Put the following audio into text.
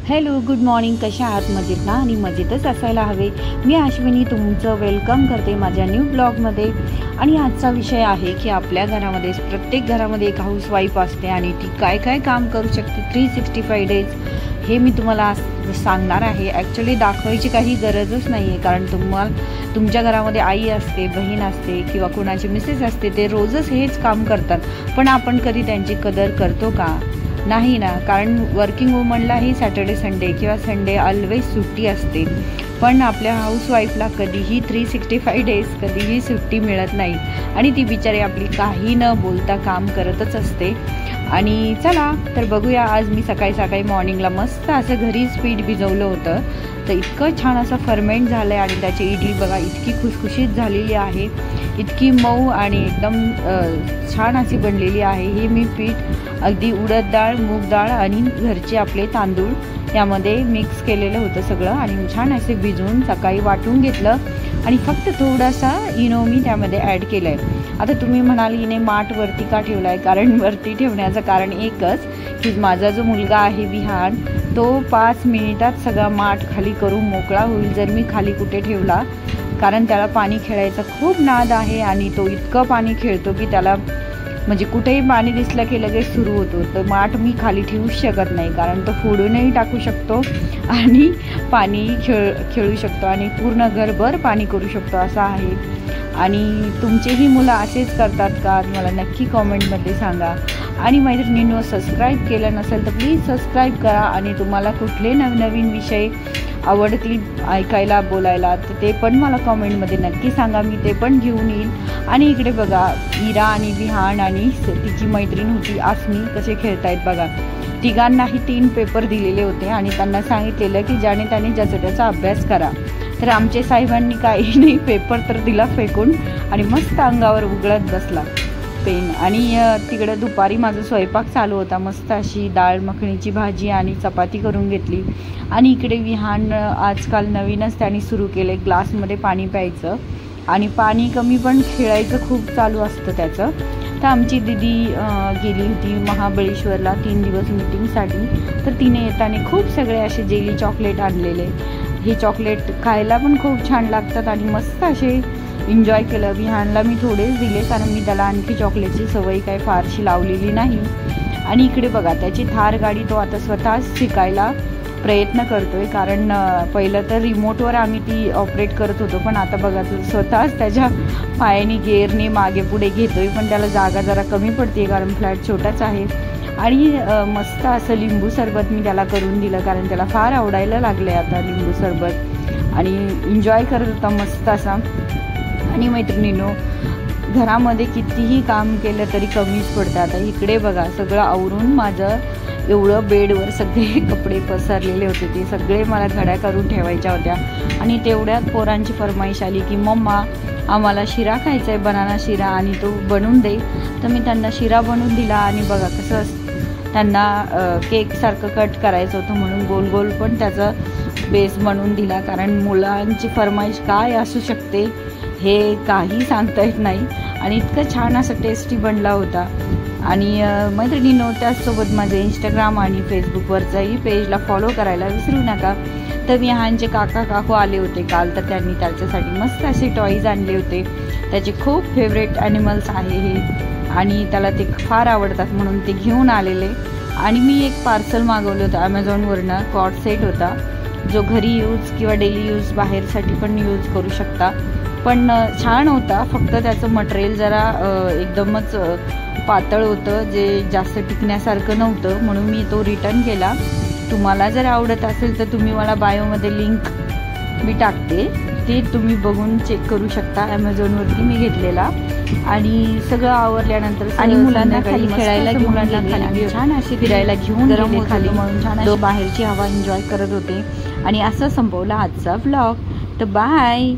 Hello, good morning. कशा आहात? मजेत ना? आणि मजेतच असायला हवे. मी अश्विनी तुमचं वेलकम करते माझ्या न्यू ब्लॉगमध्ये. आणि आजचा विषय आहे की आपल्या घरामध्ये प्रत्येक घरामध्ये एक हाऊसवाईफ असते आणि ती काय काय काम करू शकते 365 डेज हे मी तुम्हाला सांगणार आहे. ॲक्च्युली दाखवायची काही गरजच नाही आहे, कारण तुमच्या घरामध्ये आई असते, बहीण असते किंवा कोणाची मिसेस असते, ते रोजच हेच काम करतात. पण आपण कधी त्यांची कदर करतो का? नाही ना, कारण वर्किंग वुमनलाही सॅटर्डे संडे किंवा संडे ऑलवेज सुट्टी असते. पण आपल्या हाऊसवाईफला कधीही 365 डेज कधीही सुट्टी मिळत नाही आणि ती बिचारी आपली काही न बोलता काम करतच असते. आणि चला तर बघूया. आज मी सकाळी सकाळी मॉर्निंगला मस्त असं घरीच पीठ भिजवलं होतं, तर इतकं छान असं फर्मेंट झालं आहे आणि त्याची इडली बघा इतकी खुसखुशीत झालेली आहे, इतकी मऊ आणि एकदम छान अशी बनलेली आहे. हे मी पीठ अगदी उडद डाळ, मूग डाळ आणि घरचे आपले तांदूळ यामध्ये मिक्स केलेलं होतं सगळं आणि छान असे भिजवून सकाळी वाटून घेतलं आणि फक्त थोडासा इनो मी त्यामध्ये ॲड केलं आहे. आता तुम्ही म्हणाल हिने माठ वरती का ठेवला आहे? कारण वरती ठेवण्याचं कारण एकच की माझा जो मुलगा आहे विहान, तो 5 मिनिटात सगळा माठ खाली करून मोकळा होईल जर मी खाली कुठे ठेवला. कारण त्याला पाणी खेळायचा खूप नाद आहे आणि तो इतकं पाणी खेळतो की त्याला म्हणजे कुठेही पाणी दिसलं की लगेच सुरू होतो. तर माठ मी खाली ठेवूच शकत नाही, कारण तो फोडूनही टाकू शकतो आणि पाणी खेळू शकतो आणि पूर्ण घरभर पाणी करू शकतो असं आहे. आणि तुमचेही मुलं असेच करतात का? मला नक्की कॉमेंटमध्ये सांगा. आणि मैत्रिणींनो, सबस्क्राईब केलं नसेल तर प्लीज सबस्क्राईब करा. आणि तुम्हाला कुठले नवनवीन विषय आवडतील ऐकायला, बोलायला, तर ते पण मला कॉमेंटमध्ये नक्की सांगा, मी ते पण घेऊन येईल. आणि इकडे बघा इरा आणि विहान आणि तिची मैत्रीण होती आसमी कसे खेळतायत बघा. तिघांनाही 3 पेपर दिलेले होते आणि त्यांना सांगितलेलं की ज्याने त्याने ज्याचा त्याचा अभ्यास करा. तर आमच्या साहेबांनी काही नाही, पेपर तर दिला फेकून आणि मस्त अंगावर उघडत बसला पेन. आणि तिकडं दुपारी माझा स्वयंपाक चालू होता. मस्त अशी डाळ मखणीची भाजी आणि चपाती करून घेतली. आणि इकडे विहान आजकाल नवीनच त्यांनी सुरू केलं आहे ग्लासमध्ये पाणी प्यायचं आणि पाणी कमी पण खेळायचं खूप चालू असतं त्याचं. तर आमची दिदी गेली होती महाबळेश्वरला 3 दिवस मीटिंगसाठी. तर तिने येताना खूप सगळे असे जेली चॉकलेट आणलेले. हे चॉकलेट खायला पण खूप छान लागतात आणि मस्त असे एन्जॉय केलं. विहानला मी थोडेच दिले, कारण मी त्याला आणखी चॉकलेटची सवय काही फारशी लावलेली नाही. आणि इकडे बघा त्याची थार गाडी तो आता स्वतःच शिकायला प्रयत्न करतोय, कारण पहिलं तर रिमोटवर आम्ही ती ऑपरेट करत होतो, पण आता बघा तो स्वतःच त्याच्या पायाने गेअरने मागे पुढे घेतोय. पण त्याला जागा जरा कमी पडते कारण फ्लॅट छोटाच आहे. आणि मस्त असं लिंबू सरबत मी त्याला करून दिलं, कारण त्याला फार आवडायला लागलं आता लिंबू सरबत आणि एन्जॉय करत होता मस्त असा. आणि मैत्रिणींनो, घरामध्ये कितीही काम केलं तरी कमीच पडतं. आता इकडे बघा सगळं आवरून माझं एवढं बेडवर सगळे कपडे पसरलेले होते, ते सगळे मला घड्या करून ठेवायच्या होत्या. आणि तेवढ्यात पोरांची फरमाईश आली की मम्मा आम्हाला शिरा खायचा आहे, बनाना शिरा, आणि तो बनवून दे. तर मी त्यांना शिरा बनवून दिला. आणि बघा कसं त्यांना केकसारखं कट करायचं होतं म्हणून गोल गोल पण त्याचा बेस बनवून दिला, कारण मुलांची फरमाईश काय असू शकते हे काही सांगता येत नाही. आणि इतकं छान असं टेस्टी बनला होता. आणि मैत्रिणींनो, त्याचसोबत माझे इंस्टाग्राम आणि फेसबुकवरचाही पेजला फॉलो करायला विसरू नका. तर विहानचे काका काकू आले होते काल, तर त्यांनी त्याच्यासाठी मस्त असे टॉईज आणले होते. त्याचे खूप फेवरेट ॲनिमल्स आहे हे आणि त्याला ते फार आवडतात म्हणून ते घेऊन आलेले. आणि मी एक पार्सल मागवलं होतं ॲमेझॉनवरनं. कॉट सेट होता जो घरी यूज किंवा डेली यूज बाहेरसाठी पण यूज करू शकता. पण छान होता, फक्त त्याचं मटेरियल जरा एकदमच पातळ होतं, जे जास्त टिकण्यासारखं नव्हतं, म्हणून मी तो रिटर्न केला. तुम्हाला जर आवडत असेल तर तुम्ही मला बायोमध्ये लिंक मी टाकते, ते तुम्ही बघून चेक करू शकता. ॲमेझॉनवरती मी घेतलेला. आणि सगळं आवरल्यानंतर आणि मुलांना खाली खेळायला घेऊन खाली छान अशी फिरायला घेऊन गरम खाली म्हणून छान बाहेरची हवा एन्जॉय करत होते. आणि असं संपवला आजचा व्लॉग. तर बाय.